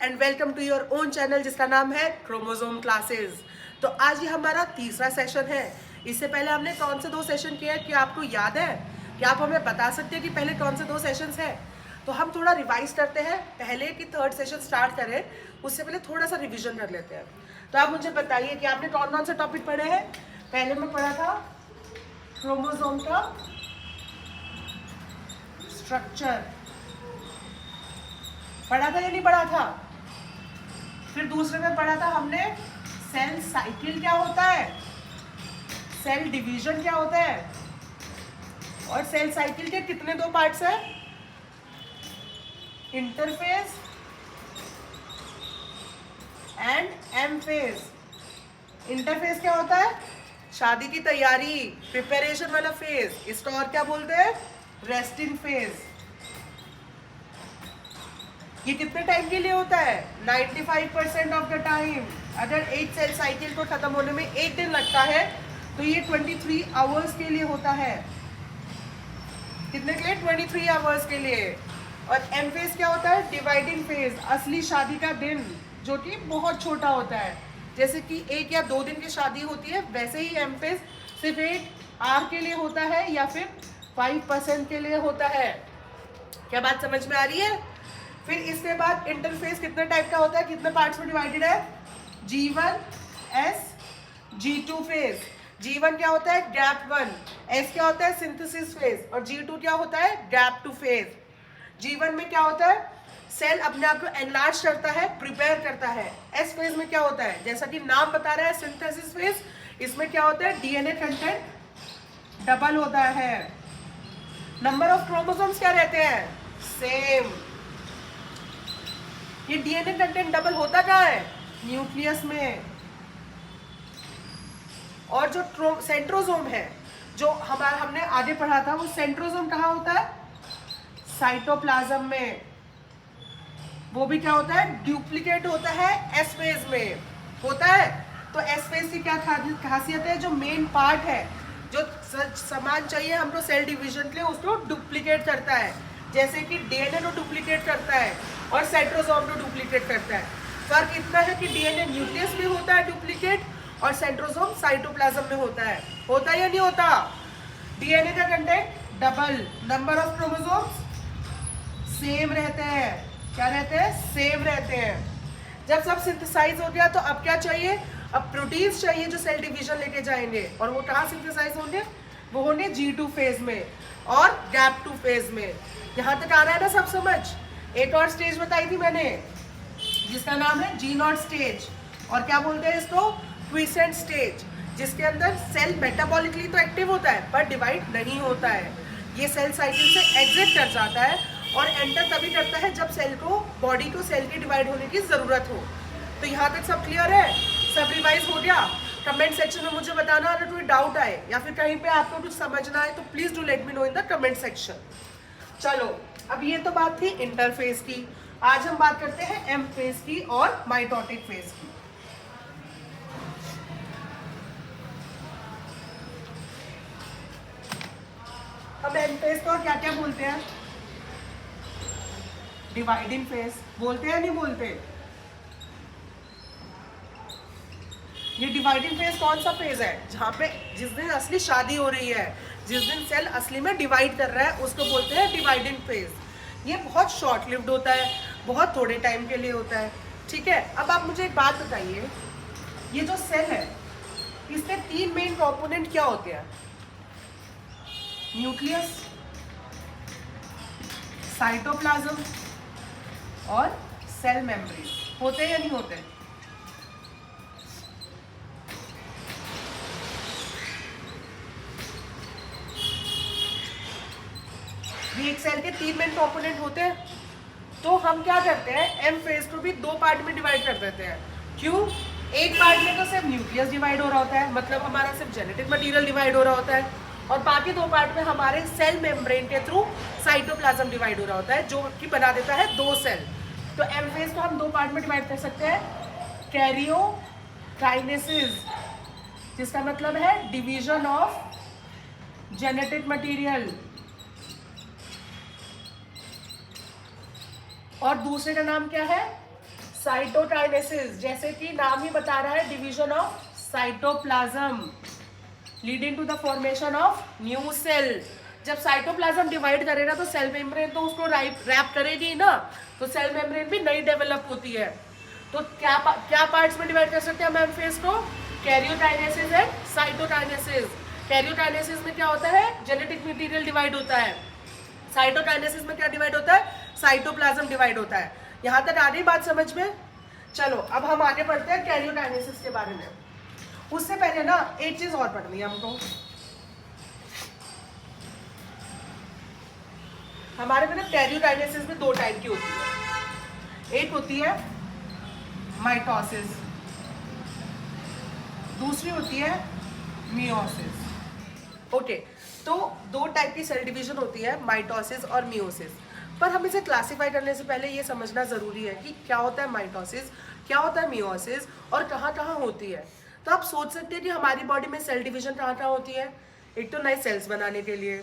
And welcome to your own channel जिसका नाम है क्रोमोसोम क्लासेस। तो आज ये हमारा तीसरा सेशन है। इससे पहले हमने कौन से दो सेशन किए हैं, क्या आपको याद है? क्या आप हमें बता सकते हैं कि पहले कौन से दो सेशंस हैं? तो हम थोड़ा रिवाइज करते हैं, पहले कि थर्ड सेशन स्टार्ट करें उससे पहले थोड़ा सा रिविजन कर लेते हैं। तो आप मुझे बताइए कि आपने कौन कौन से टॉपिक पढ़े हैं। पहले मैं पढ़ा था क्रोमोसोम का स्ट्रक्चर, पढ़ा था या नहीं पढ़ा था? फिर दूसरे में पढ़ा था हमने सेल साइकिल क्या होता है, सेल डिवीजन क्या होता है, और सेल साइकिल के कितने दो पार्ट्स हैं, interphase and M phase. Interphase क्या होता है? शादी की तैयारी, प्रिपरेशन वाला फेज। इसको और क्या बोलते हैं? Resting phase. ये कितने टाइम के लिए होता है? 95% ऑफ द टाइम। अगर एक सेल साइकिल को खत्म होने में एक दिन लगता है तो ये 23 आवर्स के लिए होता है। कितने के लिए? 23 आवर्स के लिए। और एम फेज क्या होता है? डिवाइडिंग फेज, असली शादी का दिन जो कि बहुत छोटा होता है। जैसे कि 1 या 2 दिन की शादी होती है, वैसे ही एम फेज सिर्फ 1 आवर के लिए होता है या फिर 5% के लिए होता है। क्या बात समझ में आ रही है? फिर इसके बाद इंटरफेस कितने टाइप का होता है, कितने पार्ट्स में डिवाइडेड है? G1, S, G2 phase. G1 क्या होता है? गैप 1। S क्या होता है? Synthesis phase. और G2 क्या होता है? Gap 2 phase. G1 में क्या होता है? सेल अपने आप को एनलार्ज करता है, प्रिपेयर करता है। S फेज में क्या होता है? जैसा कि नाम बता रहा है, सिंथेसिस फेज। इसमें क्या होता है? डीएनए कंटेंट डबल होता है। नंबर ऑफ क्रोमोसोम्स क्या रहते हैं? सेम। ये डीएनए कंटेंट डबल होता कहाँ है? न्यूक्लियस में। और जो सेंट्रोसोम है, जो हमने आगे पढ़ा था, वो सेंट्रोसोम कहाँ होता है? साइटोप्लाज्म में। वो भी क्या होता है? डुप्लीकेट होता है एस फेज में होता है। तो एस फेज की क्या खासियत है? जो मेन पार्ट है, जो सामान चाहिए हमको सेल डिवीजन के लिए, उसको डुप्लीकेट करता है। जैसे कि डीएनए को डुप्लीकेट करता है और सेंट्रोसोम को डुप्लीकेट करता है। फर्क इतना है कि डीएनए न्यूक्लियस में होता है डुप्लीकेट और सेंट्रोसोम साइटोप्लाज्म में होता है। होता है या नहीं होता? डीएनए का content double, number of chromosomes same रहते हैं। क्या रहते हैं? सेम रहते हैं। जब सब सिंथेसाइज हो गया तो अब क्या चाहिए? अब प्रोटीन्स चाहिए जो सेल डिवीजन लेके जाएंगे। और वो कहाँ सिंथेसाइज होंगे? वो होंगे G2 फेज में और गैप 2 फेज में। यहाँ तक आ रहा है ना सब समझ? एक और स्टेज बताई थी मैंने जिसका नाम है G0 स्टेज, और क्या बोलते हैं इसको? क्विसेंट स्टेज, जिसके अंदर सेल मेटाबॉलिकली तो एक्टिव होता है पर डिवाइड नहीं होता है। ये सेल साइकिल से एग्जिट कर जाता है और एंटर तभी करता है जब सेल को, बॉडी को सेल के डिवाइड होने की जरूरत हो। तो यहाँ तक सब क्लियर है? सब रिवाइज हो गया? कमेंट सेक्शन में मुझे बताना अगर कोई डाउट आए या फिर कहीं पे आपको कुछ समझना है तो please do let me know in the comment section. चलो, अब ये तो बात थी इंटरफेज की। आज हम बात करते हैं एम फेज की और माइटोटिक फेज की। अब एम फेज को क्या क्या बोलते हैं? डिवाइडिंग फेज बोलते हैं, नहीं बोलते? ये डिवाइडिंग फेज कौन सा फेज है? जहाँ पे जिस दिन असली शादी हो रही है, जिस दिन सेल असली में डिवाइड कर रहा है, उसको बोलते हैं डिवाइडिंग फेज। ये बहुत शॉर्ट लिव्ड होता है, बहुत थोड़े टाइम के लिए होता है। ठीक है, अब आप मुझे एक बात बताइए, ये जो सेल है इसमें 3 मेन कंपोनेंट क्या होते हैं? न्यूक्लियस, साइटोप्लाज्म और सेल मेम्ब्रेन। होते हैं या नहीं होते? ये एक सेल के 3 मेन कंपोनेंट होते हैं। तो हम क्या करते हैं, एम फेज को भी 2 पार्ट में डिवाइड कर देते हैं। क्यों? एक पार्ट में तो सिर्फ न्यूक्लियस डिवाइड हो रहा होता है, मतलब हमारा सिर्फ जेनेटिक मटेरियल डिवाइड हो रहा होता है, और बाकी 2 पार्ट में हमारे सेल मेम्ब्रेन के थ्रू साइटोप्लाज्म डिवाइड हो रहा होता है, जो कि बना देता है 2 सेल। तो एम फेज को हम 2 पार्ट में डिवाइड कर सकते हैं, कैरियोकाइनेसिस, जिसका मतलब है डिवीजन ऑफ जेनेटिक मटेरियल, और दूसरे का नाम क्या है? साइटोकाइनेसिस, जैसे कि नाम ही बता रहा है, division of cytoplasm leading to the formation of new cell. जब साइटोप्लाज्म डिवाइड करेगा तो सेल मेम्ब्रेन तो उसको रैप करेगी ना, तो सेल मेम्ब्रेन भी नई डेवलप होती है। तो क्या पार्ट्स में डिवाइड कर सकते हैं मैम फेस को? Karyokinesis and cytokinesis. कैरियोकाइनेसिस में क्या होता है? जेनेटिक मटेरियल डिवाइड होता है। साइटोकाइनेसिस में क्या डिवाइड होता है? साइटोप्लाज्म डिवाइड होता है। यहां तक आ रही बात समझ में? चलो अब हम आगे बढ़ते हैं कैरियोकाइनेसिस के बारे में। उससे पहले ना एक चीज और पढ़नी है हमको। हमारे में कैरियोकाइनेसिस में दो टाइप की होती है। एक होती है माइटोसिस, दूसरी होती है मियोसिस। ओके, तो दो टाइप की सेल डिवीजन होती है, माइटोसिस और मियोसिस। पर हम इसे क्लासिफाई करने से पहले ये समझना जरूरी है कि क्या होता है माइटोसिस, क्या होता है मियोसिस और कहाँ कहाँ होती है। तो आप सोच सकते हैं कि हमारी बॉडी में सेल डिवीजन कहाँ कहाँ होती है। एक तो नए सेल्स बनाने के लिए,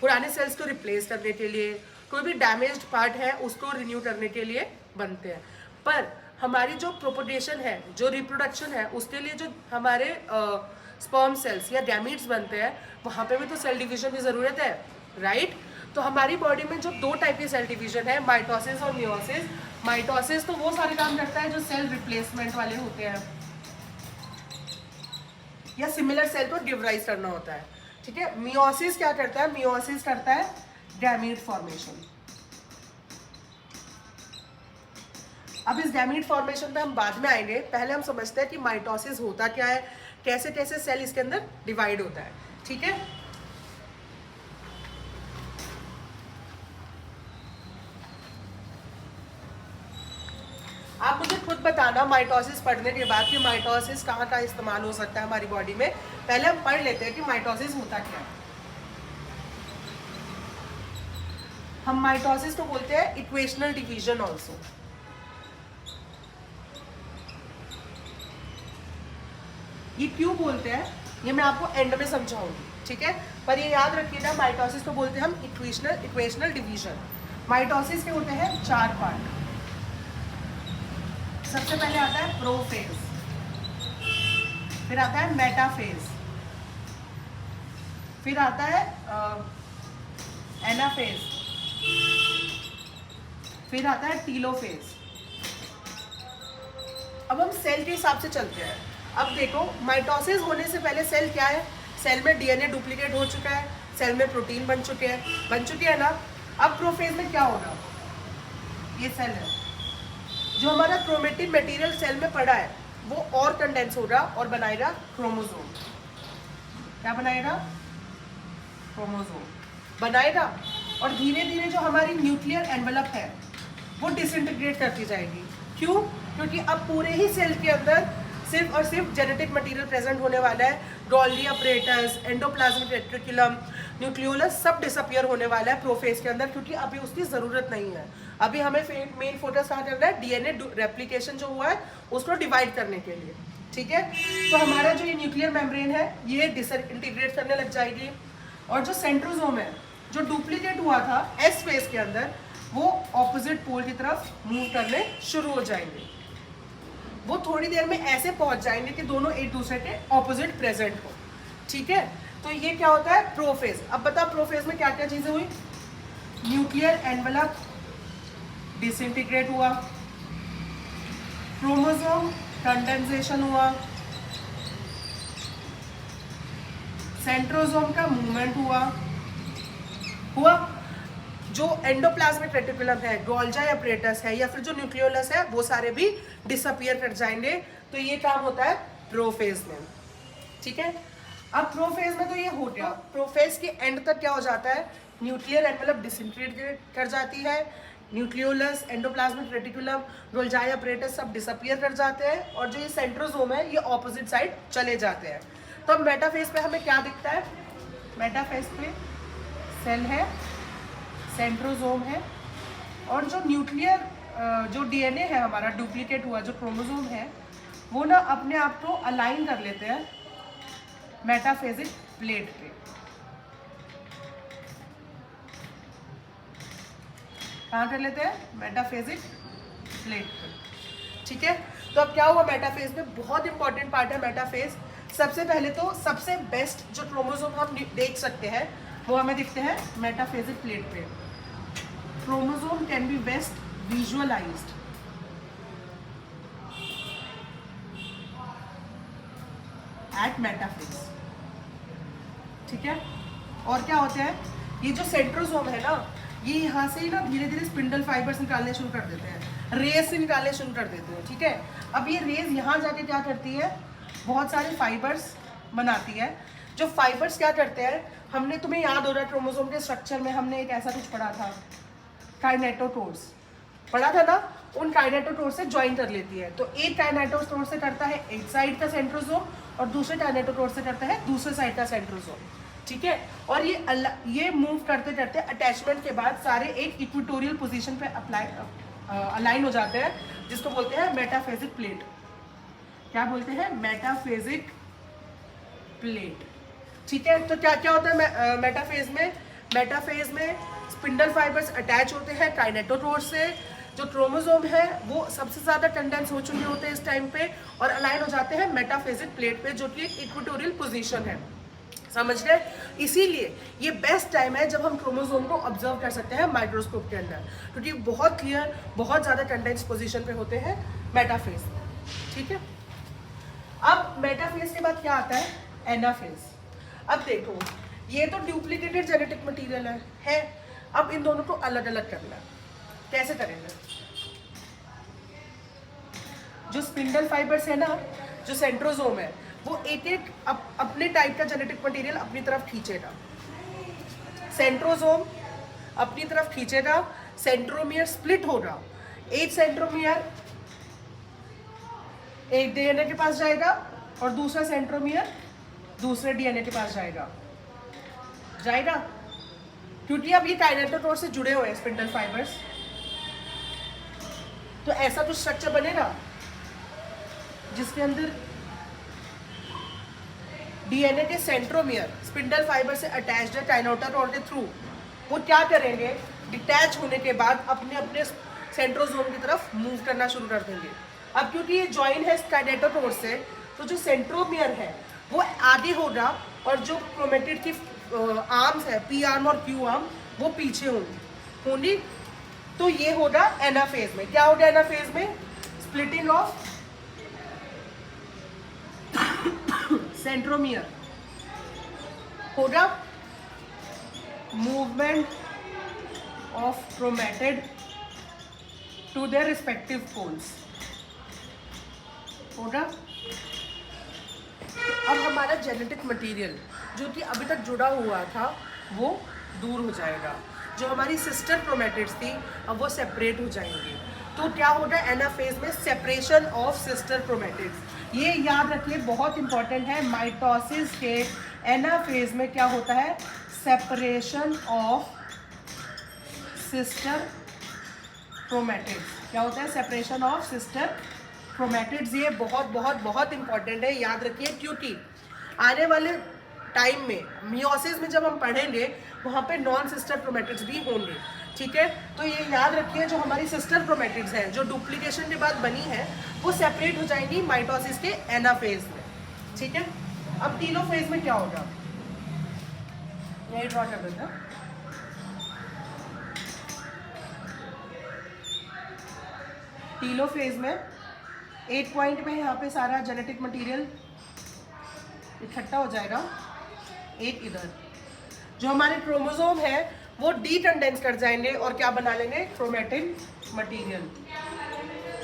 पुराने सेल्स को रिप्लेस करने के लिए, कोई भी डैमेज्ड पार्ट है उसको रिन्यू करने के लिए बनते हैं। पर हमारी जो प्रोपोगेशन है, जो रिप्रोडक्शन है, उसके लिए जो हमारे स्पर्म सेल्स या गैमीट्स बनते हैं, वहाँ पे भी तो सेल डिवीजन की ज़रूरत है, राइट। तो हमारी बॉडी में जो दो टाइप की सेल डिवीजन है, माइटोसिस और मियोसिस। माइटोसिस तो वो सारे काम करता है जो सेल रिप्लेसमेंट वाले होते हैं या सिमिलर सेल को डिवाइड करना होता है, ठीक है। मियोसिस क्या करता है? मियोसिस करता है गैमीट फॉर्मेशन। अब इस गैमीट फॉर्मेशन पे हम बाद में आएंगे, पहले हम समझते हैं कि माइटोसिस होता क्या है, कैसे कैसे सेल इसके अंदर डिवाइड होता है, ठीक है। आप मुझे खुद बताना माइटोसिस पढ़ने के बाद कि माइटोसिस कहाँ कहाँ इस्तेमाल हो सकता है हमारी बॉडी में। पहले हम पढ़ लेते हैं कि माइटोसिस होता क्या है। हम माइटोसिस को बोलते हैं इक्वेशनल डिवीजन ऑल्सो। ये क्यों बोलते हैं ये मैं आपको एंड में समझाऊंगी, ठीक है। पर ये याद रखिएगा, माइटोसिस को बोलते हैं हम इक्वेशनल डिवीजन। माइटोसिस के होते हैं 4 पार्ट। सबसे पहले आता है प्रोफेज, फिर आता है मेटाफेज, फिर आता है एनाफेज, फिर आता है टीलोफेज। अब हम सेल के हिसाब से चलते हैं। अब देखो, माइटोसिस होने से पहले सेल क्या है? सेल में डीएनए डुप्लीकेट हो चुका है, सेल में प्रोटीन बन चुके हैं ना। अब प्रोफेज में क्या होगा? ये सेल है, जो हमारा क्रोमेटिन मटेरियल सेल में पड़ा है वो और कंडेंस होगा और बनाएगा क्रोमोसोम। क्या बनाएगा? क्रोमोसोम बनाएगा। और धीरे धीरे जो हमारी न्यूक्लियर एनवेलप है वो डिसइंटीग्रेट करती जाएगी। क्यों? क्योंकि अब पूरे ही सेल के अंदर सिर्फ और सिर्फ जेनेटिक मटेरियल प्रेजेंट होने वाला है। Golgi apparatus, endoplasmic reticulum, nucleolus सब डिसअपियर होने वाला है प्रोफेज के अंदर, क्योंकि अभी उसकी ज़रूरत नहीं है। अभी हमें मेन फोकस कहाँ करना है? डीएनए रेप्लिकेशन जो हुआ है उसको डिवाइड करने के लिए, ठीक है। तो हमारा जो ये न्यूक्लियर मेम्ब्रेन है ये डिसइंटीग्रेट करने लग जाएगी, और जो सेंट्रोसोम है जो डुप्लीकेट हुआ था एस फेज के अंदर, वो ऑपोजिट पोल की तरफ मूव करने शुरू हो जाएंगे। वो थोड़ी देर में ऐसे पहुंच जाएंगे कि दोनों एक दूसरे के ऑपोजिट प्रेजेंट हो, ठीक है। तो ये क्या होता है? प्रोफेज। अब बता प्रोफेज में क्या क्या चीजें हुई? न्यूक्लियर एनवेलप डिसइंटीग्रेट हुआ, क्रोमोसोम कंडेंसेशन हुआ, सेंट्रोसोम का मूवमेंट हुआ। जो एंडोप्लाज्मिक रेटिकुलम है, गोल्गी अपरेटस है, या फिर जो न्यूक्लियोलस है, वो सारे भी डिसअपियर कर जाएंगे। तो ये काम होता है प्रोफेज में, ठीक है। अब प्रोफेज में तो ये हो गया। प्रोफेज के एंड तक क्या हो जाता है? न्यूक्लियर एनवेलप डिसइंटीग्रेट कर जाती है, nucleolus, endoplasmic reticulum, Golgi apparatus सब डिसअपियर कर जाते हैं, और जो ये सेंट्रोसोम है ये ऑपोजिट साइड चले जाते हैं। तो अब मेटाफेज पे हमें क्या दिखता है? मेटाफेज पे सेल है, सेंट्रोसोम है, और जो न्यूक्लियर जो डीएनए है हमारा डुप्लीकेट हुआ, जो क्रोमोसोम है, वो ना अपने आप को अलाइन कर लेते हैं मेटाफेजिक प्लेट पे। कहाँ कर लेते हैं? मेटाफेजिक प्लेट पे। ठीक है। तो अब क्या हुआ मेटाफेज में, बहुत इंपॉर्टेंट पार्ट है मेटाफेज। सबसे पहले तो सबसे बेस्ट जो क्रोमोसोम हम देख सकते हैं वो हमें दिखते हैं मेटाफेजिक प्लेट पे। Chromosome can be best visualised at metaphase, ठीक है। और क्या होता है, ये जो सेंट्रोसोम है ना, ये यहाँ से ही ना धीरे धीरे स्पिंडल फाइबर्स निकालने शुरू कर देते हैं, रेस से निकालने शुरू कर देते हैं, ठीक है। अब ये रेस यहाँ जाके क्या करती है, बहुत सारे फाइबर्स बनाती है। जो फाइबर्स क्या करते हैं, हमने, तुम्हें याद हो रहा है क्रोमोसोम के स्ट्रक्चर में हमने एक ऐसा कुछ पढ़ा था, काइनेटोटोर्स पढ़ा था ना, उन काइनेटोटोर से ज्वाइन कर लेती है। तो एक काइनेटोटोर से करता है एक साइड का सेंट्रोसोम और दूसरे काइनेटोटोर से करता है दूसरे साइड का सेंट्रोसोम, ठीक है। और ये मूव करते करते अटैचमेंट के बाद सारे एक इक्वेटोरियल पोजीशन पे अलाइन हो जाते हैं, जिसको बोलते हैं मेटाफेजिक प्लेट। क्या बोलते हैं, मेटाफेजिक प्लेट, ठीक है। तो क्या क्या होता है मेटाफेज में, मेटाफेज में स्पिंडल फाइबर्स अटैच होते हैं काइनेटोटोर से। जो क्रोमोसोम है वो सबसे ज़्यादा कंडेंस हो चुके होते हैं इस टाइम पे और अलाइन हो जाते हैं मेटाफेजिक प्लेट पे, जो कि एक इक्वेटोरियल पोजीशन है, समझ रहे। इसीलिए ये बेस्ट टाइम है जब हम क्रोमोसोम को ऑब्जर्व कर सकते हैं माइक्रोस्कोप के अंदर, क्योंकि बहुत क्लियर, बहुत ज़्यादा कंडेंस पोजीशन पे होते हैं मेटाफेज, ठीक है। अब मेटाफेज के बाद क्या आता है, एनाफेज। अब देखो, ये तो डुप्लीकेटेड जेनेटिक मटेरियल है। अब इन दोनों को अलग अलग करना है। कैसे करेंगे, जो स्पिंडल फाइबर्स है ना, जो सेंट्रोसोम है, वो एक एक अपने टाइप का जेनेटिक मटेरियल अपनी तरफ खींचेगा। सेंट्रोसोम अपनी तरफ खींचेगा, सेंट्रोमियर स्प्लिट होगा, एक सेंट्रोमियर एक डीएनए के पास जाएगा और दूसरा सेंट्रोमियर दूसरे डीएनए के पास जाएगा, क्योंकि अब ये काइनेटोटोर से जुड़े हुए हैं स्पिंडल फाइबर्स। तो ऐसा कुछ स्ट्रक्चर बनेगा जिसके अंदर डीएनए के सेंट्रोमियर स्पिंडल फाइबर से अटैच्ड है काइनेटोटोर के थ्रू। वो क्या करेंगे, डिटैच होने के बाद अपने अपने सेंट्रोसोम की तरफ मूव करना शुरू कर देंगे। अब क्योंकि ये ज्वाइन है काइनेटोटोर से, तो जो सेंट्रोमियर है वो आगे होगा और जो क्रोमेटिड की आर्म्स है, पी आर्म और क्यू आर्म, वो पीछे होंगी। तो ये होगा एनाफेज में। क्या होगा एनाफेज में, स्प्लिटिंग ऑफ सेंट्रोमियर होगा, movement of chromatid to their respective poles होगा। अब हमारा जेनेटिक मटेरियल जो कि अभी तक जुड़ा हुआ था वो दूर हो जाएगा। जो हमारी सिस्टर क्रोमेटिड्स थी अब वो सेपरेट हो जाएंगी। तो क्या होगा एनाफेज में, सेपरेशन ऑफ सिस्टर क्रोमेटिड्स। ये याद रखिए, बहुत इंपॉर्टेंट है। माइटोसिस के एनाफेज में क्या होता है, सेपरेशन ऑफ सिस्टर क्रोमेटिड्स। क्या होता है, सेपरेशन ऑफ सिस्टर क्रोमेटिड्स। ये बहुत बहुत बहुत इंपॉर्टेंट है, याद रखिए, क्योंकि आने वाले टाइम में मियोसिस में जब हम पढ़ेंगे वहाँ पे नॉन सिस्टर क्रोमेटिड्स भी होंगे, ठीक है। तो ये याद रखिए, जो हमारी सिस्टर क्रोमेटिड्स हैं जो डुप्लीकेशन के बाद बनी है वो सेपरेट हो जाएंगी माइटोसिस के एनाफेज में, ठीक है। अब टीलोफेज में क्या होगा, यही ड्रॉ कर देते हैं। टीलोफेज में एक पॉइंट में यहाँ पे सारा जेनेटिक मटेरियल इकट्ठा हो जाएगा, एक इधर। जो हमारे क्रोमोसोम है वो डीकंडेंस कर जाएंगे और क्या बना लेंगे, क्रोमेटिन मटेरियल।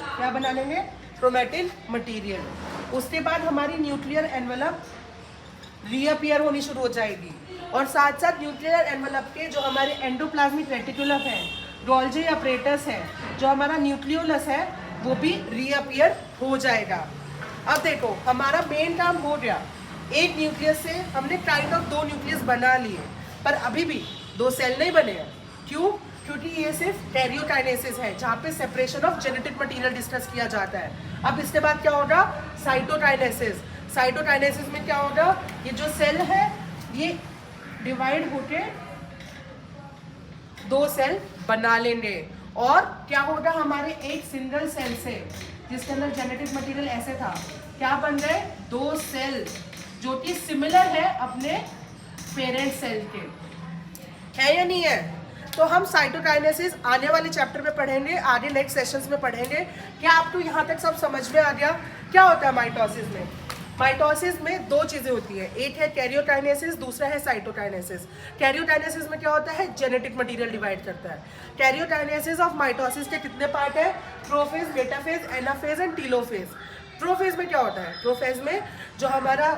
क्या बना लेंगे, क्रोमेटिन मटेरियल। उसके बाद हमारी न्यूक्लियर एनवेलप रीअपियर होनी शुरू हो जाएगी और साथ साथ न्यूक्लियर एनवेलप के जो हमारे एंडोप्लाज्मिक रेटिकुलम है, गोल्जी अपरेटस है, जो हमारा न्यूक्लियोलस है, वो भी रीअपियर हो जाएगा। अब देखो, हमारा मेन काम हो गया। एक न्यूक्लियस से हमने काइंड ऑफ 2 न्यूक्लियस बना लिए, पर अभी भी 2 सेल नहीं बने हैं। क्यों, क्योंकि ये सिर्फ कैरियोकाइनेसिस है जहाँ पे separation of genetic material discuss किया जाता है। अब इसके बाद क्या होगा, साइटोकाइनेसिस। साइटोकाइनेसिस में क्या होगा, ये जो सेल है ये डिवाइड होके 2 सेल बना लेंगे और क्या होगा, हमारे एक सिंगल सेल से जिसके अंदर जेनेटिक मटेरियल ऐसे था, क्या बन रहे, दो सेल जो कि सिमिलर है अपने पेरेंट सेल के, है या नहीं है। तो हम साइटोकाइनेसिस आने वाले चैप्टर में पढ़ेंगे, आगे नेक्स्ट सेशंस में पढ़ेंगे। क्या आपको यहाँ तक सब समझ में आ गया क्या होता है माइटोसिस में? माइटोसिस में दो चीज़ें होती है, एक है कैरियोकाइनेसिस, दूसरा है साइटोकाइनेसिस। कैरियोकाइनेसिस में क्या होता है, जेनेटिक मटेरियल डिवाइड करता है। कैरियोकाइनेसिस ऑफ माइटोसिस के कितने पार्ट है, prophase, metaphase, anaphase and telophase. Prophase में क्या होता है, प्रोफेज में जो हमारा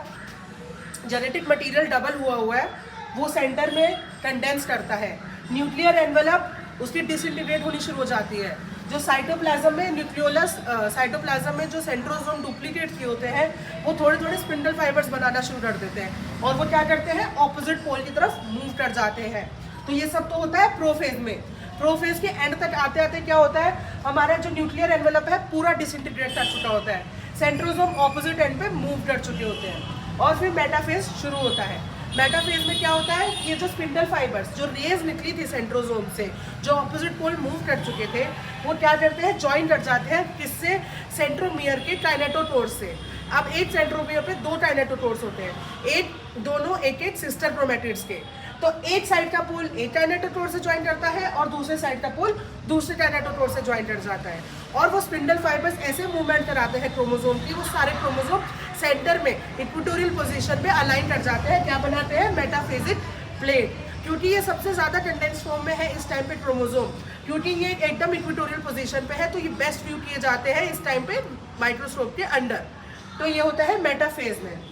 जेनेटिक मटेरियल डबल हुआ है वो सेंटर में कंडेंस करता है, न्यूक्लियर एनवेलप उसकी डिसइंटीग्रेट होनी शुरू हो जाती है। जो साइटोप्लाज्म में न्यूक्लियोलस, साइटोप्लाज्म में जो सेंट्रोसोम डुप्लीकेट किए होते हैं वो थोड़े थोड़े स्पिंडल फाइबर्स बनाना शुरू कर देते हैं और वो क्या करते हैं, ऑपोजिट पोल की तरफ मूव कर जाते हैं। तो ये सब तो होता है प्रोफेज में। प्रोफेज के एंड तक आते आते क्या होता है, हमारा जो न्यूक्लियर एनवेलप है पूरा डिसइंटीग्रेट कर चुका होता है, सेंट्रोसोम ऑपोजिट एंड पे मूव कर चुके होते हैं और फिर मेटाफेज शुरू होता है। मेटाफेज में क्या होता है, ये जो स्पिंडल फाइबर्स जो रेज निकली थी सेंट्रोसोम से, जो ऑपोजिट पोल मूव कर चुके थे, वो क्या करते हैं, ज्वाइन कर जाते हैं किससे, सेंट्रोमियर के काइनेटोटोर्स से। अब एक सेंट्रोमियर पे दो काइनेटोटोर्स होते हैं, दोनों एक सिस्टर क्रोमैटिड्स के। तो एक साइड का पोल एक काइनेटोटोर से ज्वाइन करता है और दूसरे साइड का पोल दूसरे काइनेटोटोर से ज्वाइन कर जाता है और वो स्पिंडल फाइबर्स ऐसे मूवमेंट कराते हैं क्रोमोसोम की, वो सारे क्रोमोसोम सेंटर में इक्वेटोरियल पोजीशन में अलाइन कर जाते हैं, क्या बनाते हैं, मेटाफेजिक प्लेट। क्योंकि ये सबसे ज़्यादा कंडेंस फॉर्म में है इस टाइम पे क्रोमोसोम, क्योंकि ये एकदम इक्वेटोरियल पोजीशन पे है, तो ये बेस्ट व्यू किए जाते हैं इस टाइम पे माइक्रोस्कोप के अंडर। तो ये होता है मेटाफेज में।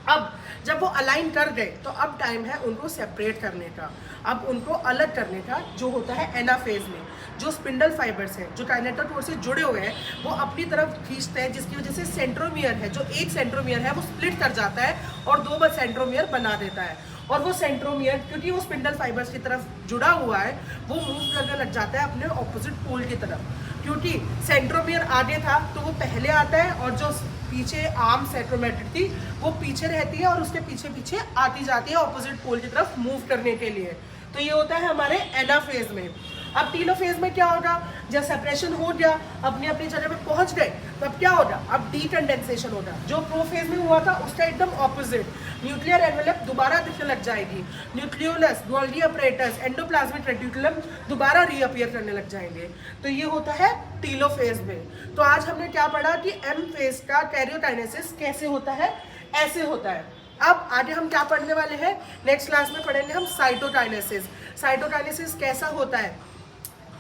अब जब वो अलाइन कर गए तो अब टाइम है उनको सेपरेट करने का, अब उनको अलग करने का, जो होता है एनाफेज में। जो स्पिंडल फाइबर्स हैं जो काइनेटोटोर से जुड़े हुए हैं वो अपनी तरफ खींचते हैं, जिसकी वजह से सेंट्रोमियर है, जो एक सेंट्रोमियर है वो स्प्लिट कर जाता है और दो सेंट्रोमियर बना देता है। और वो सेंट्रोमियर क्योंकि वो स्पिंडल फाइबर्स की तरफ जुड़ा हुआ है वो मूव करने लग जाता है अपने ऑपोजिट पोल की तरफ, क्योंकि सेंट्रोमियर आगे था तो वो पहले आता है और जो पीछे आर्म सेंट्रोमेटिड थी वो पीछे रहती है और उसके पीछे पीछे आती जाती है ऑपोजिट पोल की तरफ मूव करने के लिए। तो ये होता है हमारे एनाफेज में। अब टीलोफेज में क्या होगा, जब सेपरेशन हो गया, अपनी अपनी जगह पे पहुंच गए, तो अब क्या होगा, अब डीकंडेंसेशन होगा। जो प्रोफेज में हुआ था उसका एकदम ऑपोजिट, न्यूक्लियर एनवेलप दोबारा दिखने लग जाएगी, nucleolus, Golgi apparatus, endoplasmic reticulum दोबारा रीअपियर करने लग जाएंगे। तो ये होता है टीलोफेज में। तो आज हमने क्या पढ़ा कि एम फेज का कैरियोकाइनेसिस कैसे होता है, ऐसे होता है। अब आगे हम क्या पढ़ने वाले हैं, नेक्स्ट क्लास में पढ़ेंगे हम साइटोकाइनेसिस। साइटोकाइनेसिस कैसा होता है,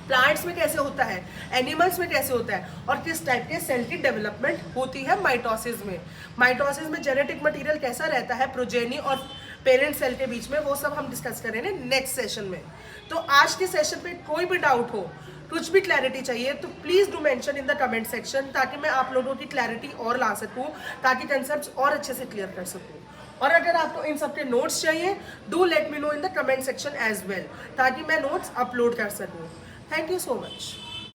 प्लांट्स में कैसे होता है, एनिमल्स में कैसे होता है और किस टाइप के सेल की डेवलपमेंट होती है माइटोसिस में। माइटोसिस में जेनेटिक मटेरियल कैसा रहता है प्रोजेनी और पेरेंट सेल के बीच में, वो सब हम डिस्कस करेंगे नेक्स्ट सेशन में। तो आज के सेशन पे कोई भी डाउट हो, कुछ भी क्लैरिटी चाहिए तो please do mention in the comment section, ताकि मैं आप लोगों की क्लैरिटी और ला सकूं, ताकि कंसेप्ट्स और अच्छे से क्लियर कर सकूं। और अगर आपको इन सब के नोट्स चाहिए do let me know in the comment section as well, ताकि मैं नोट्स अपलोड कर सकूं। Thank you so much.